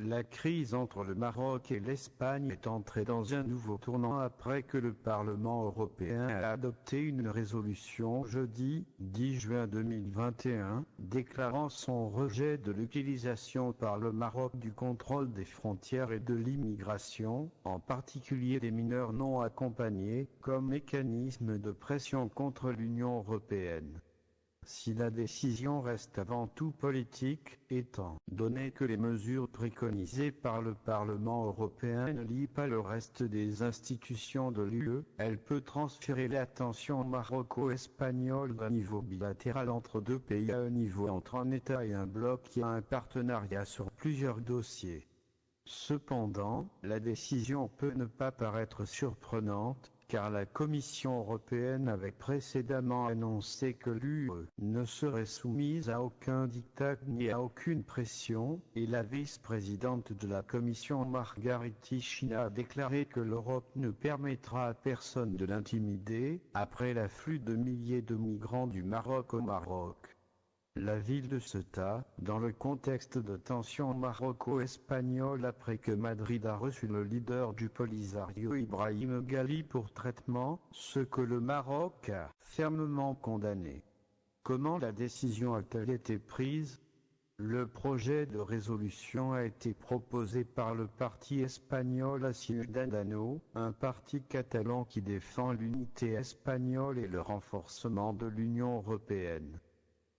La crise entre le Maroc et l'Espagne est entrée dans un nouveau tournant après que le Parlement européen a adopté une résolution jeudi 10 juin 2021, déclarant son rejet de l'utilisation par le Maroc du contrôle des frontières et de l'immigration, en particulier des mineurs non accompagnés, comme mécanisme de pression contre l'Union européenne. Si la décision reste avant tout politique, étant donné que les mesures préconisées par le Parlement européen ne lient pas le reste des institutions de l'UE, elle peut transférer l'attention maroco-espagnole d'un niveau bilatéral entre deux pays à un niveau entre un État et un bloc qui a un partenariat sur plusieurs dossiers. Cependant, la décision peut ne pas paraître surprenante, car la Commission européenne avait précédemment annoncé que l'UE ne serait soumise à aucun diktat ni à aucune pression, et la vice-présidente de la Commission Margaritis Schinas a déclaré que l'Europe ne permettra à personne de l'intimider, après l'afflux de milliers de migrants du Maroc au Maroc. La ville de Ceuta, dans le contexte de tensions maroco-espagnoles après que Madrid a reçu le leader du Polisario Ibrahim Ghali pour traitement, ce que le Maroc a fermement condamné. Comment la décision a-t-elle été prise ? Le projet de résolution a été proposé par le parti espagnol Ciudadanos, un parti catalan qui défend l'unité espagnole et le renforcement de l'Union européenne.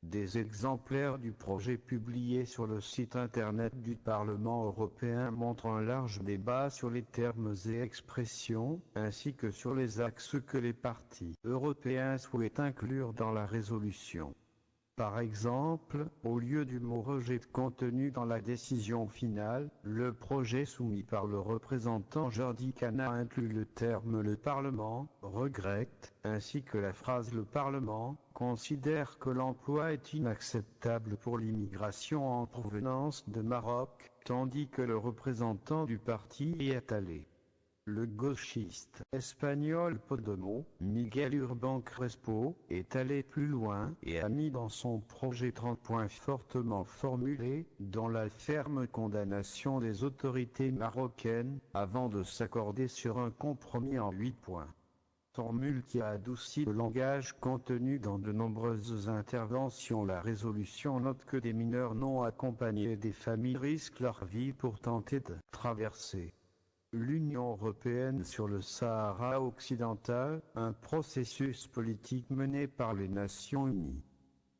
Des exemplaires du projet publiés sur le site internet du Parlement européen montrent un large débat sur les termes et expressions, ainsi que sur les axes que les partis européens souhaitent inclure dans la résolution. Par exemple, au lieu du mot rejet contenu dans la décision finale, le projet soumis par le représentant Jordi Cañas inclut le terme « le Parlement » regrette, ainsi que la phrase « le Parlement » considère que l'emploi est inacceptable pour l'immigration en provenance de Maroc, tandis que le représentant du parti y est allé. Le gauchiste espagnol Podemos, Miguel Urban Crespo, est allé plus loin et a mis dans son projet 30 points fortement formulés, dont la ferme condamnation des autorités marocaines, avant de s'accorder sur un compromis en 8 points. Formule qui a adouci le langage contenu dans de nombreuses interventions. La résolution note que des mineurs non accompagnés et des familles risquent leur vie pour tenter de traverser l'Union européenne sur le Sahara occidental, un processus politique mené par les Nations unies.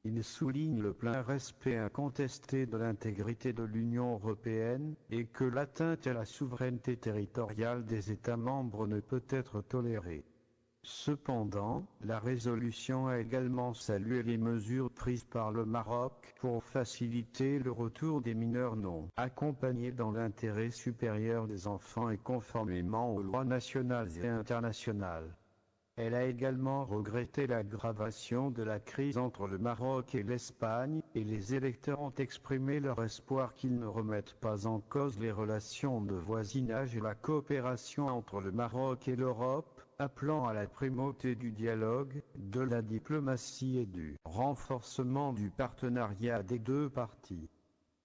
Il souligne le plein respect incontesté de l'intégrité de l'Union européenne, et que l'atteinte à la souveraineté territoriale des États membres ne peut être tolérée. Cependant, la résolution a également salué les mesures prises par le Maroc pour faciliter le retour des mineurs non accompagnés dans l'intérêt supérieur des enfants et conformément aux lois nationales et internationales. Elle a également regretté l'aggravation de la crise entre le Maroc et l'Espagne, et les électeurs ont exprimé leur espoir qu'ils ne remettent pas en cause les relations de voisinage et la coopération entre le Maroc et l'Europe, appelant à la primauté du dialogue, de la diplomatie et du renforcement du partenariat des deux parties.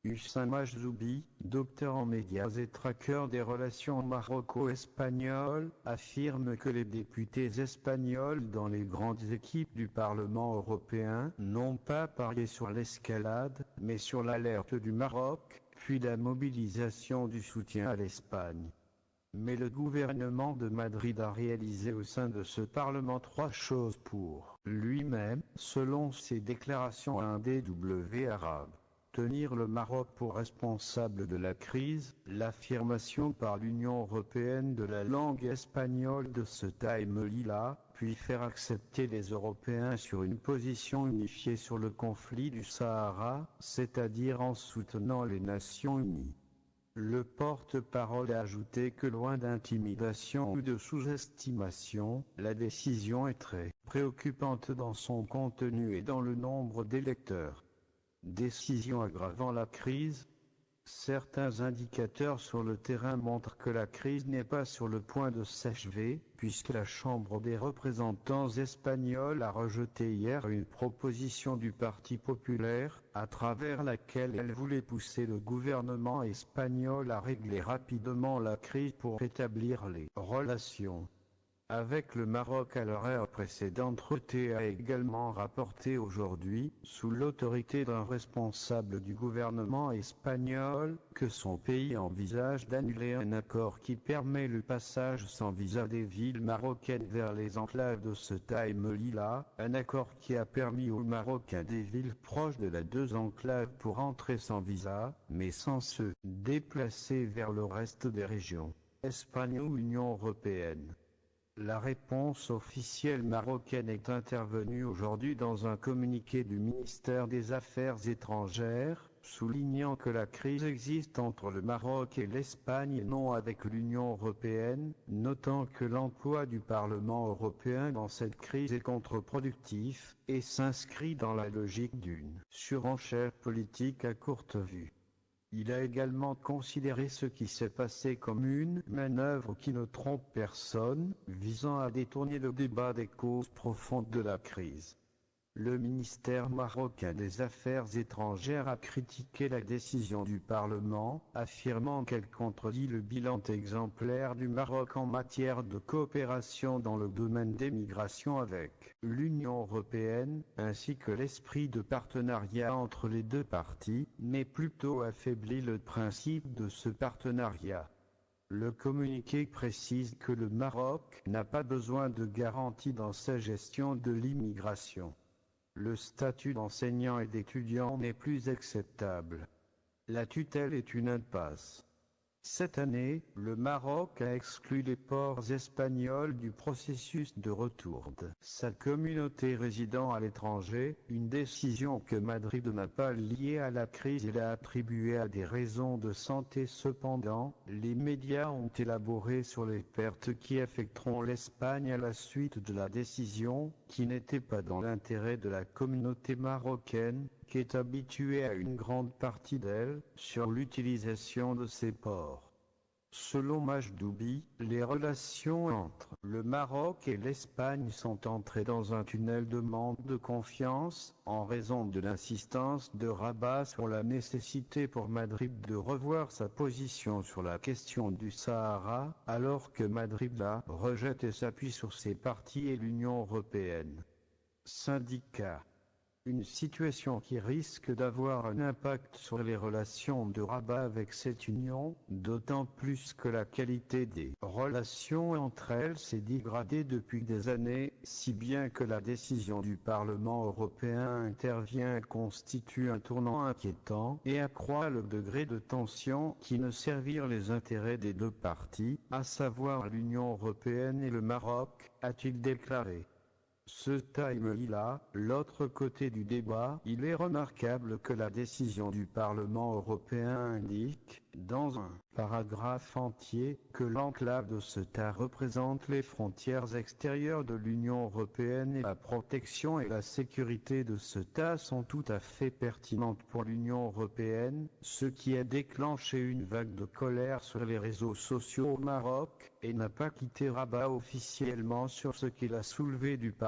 Hussein Majzoubi, docteur en médias et traqueur des relations maroco-espagnoles, affirme que les députés espagnols dans les grandes équipes du Parlement européen n'ont pas parié sur l'escalade, mais sur l'alerte du Maroc, puis la mobilisation du soutien à l'Espagne. Mais le gouvernement de Madrid a réalisé au sein de ce Parlement 3 choses pour lui-même, selon ses déclarations à un DW arabe. Tenir le Maroc pour responsable de la crise, l'affirmation par l'Union européenne de la langue espagnole de Ceuta et Melilla, puis faire accepter les Européens sur une position unifiée sur le conflit du Sahara, c'est-à-dire en soutenant les Nations unies. Le porte-parole a ajouté que loin d'intimidation ou de sous-estimation, la décision est très préoccupante dans son contenu et dans le nombre d'électeurs. Décision aggravant la crise. Certains indicateurs sur le terrain montrent que la crise n'est pas sur le point de s'achever, puisque la Chambre des représentants espagnols a rejeté hier une proposition du Parti populaire, à travers laquelle elle voulait pousser le gouvernement espagnol à régler rapidement la crise pour rétablir les relations avec le Maroc. À l'heure précédente, RT a également rapporté aujourd'hui, sous l'autorité d'un responsable du gouvernement espagnol, que son pays envisage d'annuler un accord qui permet le passage sans visa des villes marocaines vers les enclaves de Ceuta et Melilla, un accord qui a permis aux Marocains des villes proches de la deux enclaves pour entrer sans visa, mais sans se déplacer vers le reste des régions, Espagne ou Union européenne. La réponse officielle marocaine est intervenue aujourd'hui dans un communiqué du ministère des Affaires étrangères, soulignant que la crise existe entre le Maroc et l'Espagne et non avec l'Union européenne, notant que l'emploi du Parlement européen dans cette crise est contre-productif et s'inscrit dans la logique d'une surenchère politique à courte vue. Il a également considéré ce qui s'est passé comme une manœuvre qui ne trompe personne, visant à détourner le débat des causes profondes de la crise. Le ministère marocain des Affaires étrangères a critiqué la décision du Parlement, affirmant qu'elle contredit le bilan exemplaire du Maroc en matière de coopération dans le domaine des migrations avec l'Union européenne, ainsi que l'esprit de partenariat entre les deux parties, mais plutôt affaiblit le principe de ce partenariat. Le communiqué précise que le Maroc n'a pas besoin de garanties dans sa gestion de l'immigration. Le statut d'enseignant et d'étudiant n'est plus acceptable. La tutelle est une impasse. Cette année, le Maroc a exclu les ports espagnols du processus de retour de sa communauté résidant à l'étranger, une décision que Madrid n'a pas liée à la crise et l'a attribuée à des raisons de santé. Cependant, les médias ont élaboré sur les pertes qui affecteront l'Espagne à la suite de la décision, qui n'était pas dans l'intérêt de la communauté marocaine, qui est habituée à une grande partie d'elle, sur l'utilisation de ces ports. Selon Majdoubi, les relations entre le Maroc et l'Espagne sont entrées dans un tunnel de manque de confiance, en raison de l'insistance de Rabat sur la nécessité pour Madrid de revoir sa position sur la question du Sahara, alors que Madrid la rejette et s'appuie sur ses partis et l'Union européenne. Syndicat. Une situation qui risque d'avoir un impact sur les relations de Rabat avec cette union, d'autant plus que la qualité des relations entre elles s'est dégradée depuis des années, si bien que la décision du Parlement européen intervient constitue un tournant inquiétant et accroît le degré de tension qui ne servir les intérêts des deux parties, à savoir l'Union européenne et le Maroc, a-t-il déclaré. Ceuta et Melilla, l'autre côté du débat, il est remarquable que la décision du Parlement européen indique, dans un paragraphe entier, que l'enclave de Ceuta représente les frontières extérieures de l'Union européenne et la protection et la sécurité de Ceuta sont tout à fait pertinentes pour l'Union européenne, ce qui a déclenché une vague de colère sur les réseaux sociaux au Maroc, et n'a pas quitté Rabat officiellement sur ce qu'il a soulevé du Parlement